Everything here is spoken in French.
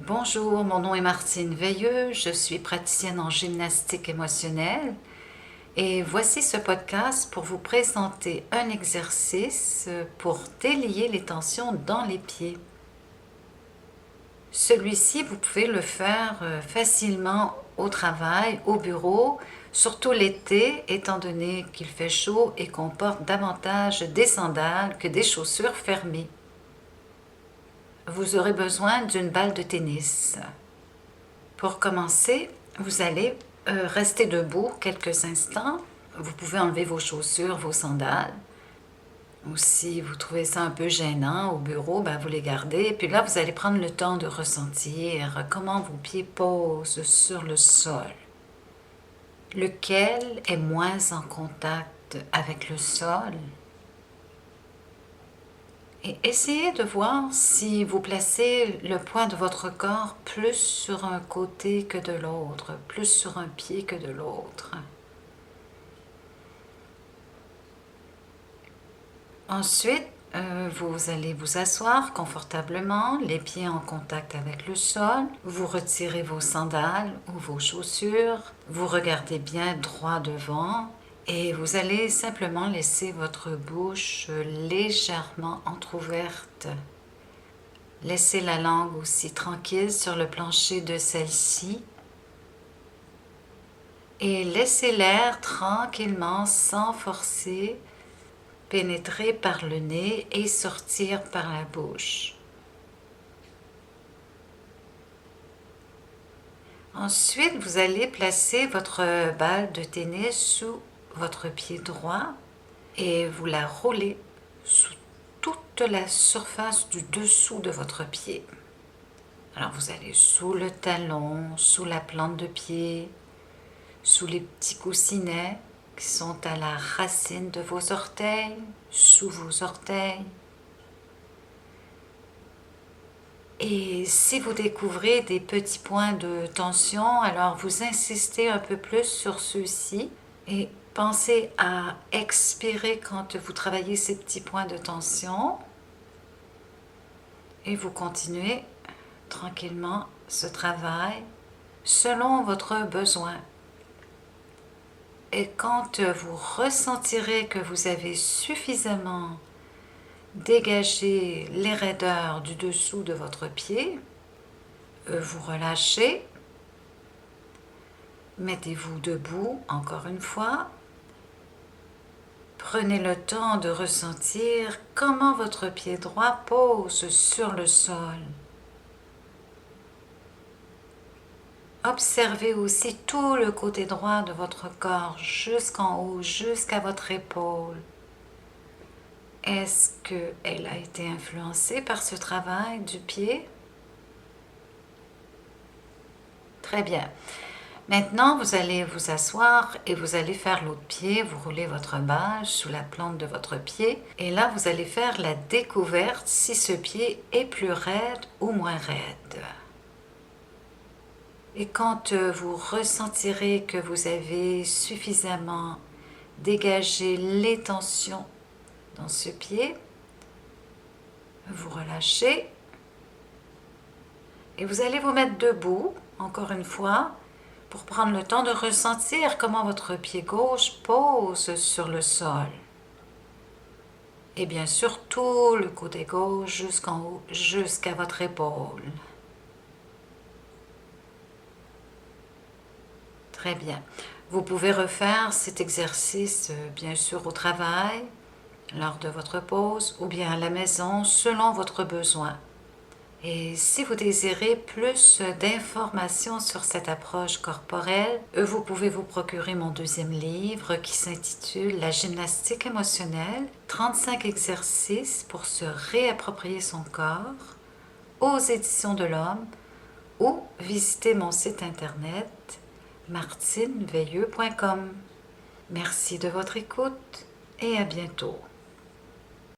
Bonjour, mon nom est Martine Veilleux, je suis praticienne en gymnastique émotionnelle et voici ce podcast pour vous présenter un exercice pour délier les tensions dans les pieds. Celui-ci, vous pouvez le faire facilement au travail, au bureau, surtout l'été, étant donné qu'il fait chaud et qu'on porte davantage des sandales que des chaussures fermées. Vous aurez besoin d'une balle de tennis. Pour commencer, vous allez rester debout quelques instants. Vous pouvez enlever vos chaussures, vos sandales. Ou si vous trouvez ça un peu gênant au bureau, vous les gardez. Et puis là, vous allez prendre le temps de ressentir comment vos pieds posent sur le sol. Lequel est moins en contact avec le sol? Et essayez de voir si vous placez le poids de votre corps plus sur un côté que de l'autre, plus sur un pied que de l'autre. Ensuite, vous allez vous asseoir confortablement, les pieds en contact avec le sol. Vous retirez vos sandales ou vos chaussures. Vous regardez bien droit devant. Et vous allez simplement laisser votre bouche légèrement entrouverte. Laissez la langue aussi tranquille sur le plancher de celle-ci. Et laissez l'air tranquillement, sans forcer, pénétrer par le nez et sortir par la bouche. Ensuite, vous allez placer votre balle de tennis sous votre pied droit et vous la roulez sous toute la surface du dessous de votre pied. Alors vous allez sous le talon, sous la plante de pied, sous les petits coussinets qui sont à la racine de vos orteils, sous vos orteils. Et si vous découvrez des petits points de tension, alors vous insistez un peu plus sur ceux-ci et pensez à expirer quand vous travaillez ces petits points de tension. Et vous continuez tranquillement ce travail selon votre besoin. Et quand vous ressentirez que vous avez suffisamment dégagé les raideurs du dessous de votre pied, vous relâchez, mettez-vous debout encore une fois, prenez le temps de ressentir comment votre pied droit pose sur le sol. Observez aussi tout le côté droit de votre corps jusqu'en haut, jusqu'à votre épaule. Est-ce qu'elle a été influencée par ce travail du pied? Très bien. Maintenant, vous allez vous asseoir et vous allez faire l'autre pied. Vous roulez votre balle sous la plante de votre pied. Et là, vous allez faire la découverte si ce pied est plus raide ou moins raide. Et quand vous ressentirez que vous avez suffisamment dégagé les tensions dans ce pied, vous relâchez et vous allez vous mettre debout, encore une fois, pour prendre le temps de ressentir comment votre pied gauche pose sur le sol. Et bien sûr, tout le côté gauche jusqu'en haut, jusqu'à votre épaule. Très bien. Vous pouvez refaire cet exercice, bien sûr, au travail, lors de votre pause, ou bien à la maison, selon votre besoin. Et si vous désirez plus d'informations sur cette approche corporelle, vous pouvez vous procurer mon deuxième livre qui s'intitule La gymnastique émotionnelle, 35 exercices pour se réapproprier son corps, aux éditions de l'Homme, ou visiter mon site internet martineveilleux.com. Merci de votre écoute et à bientôt.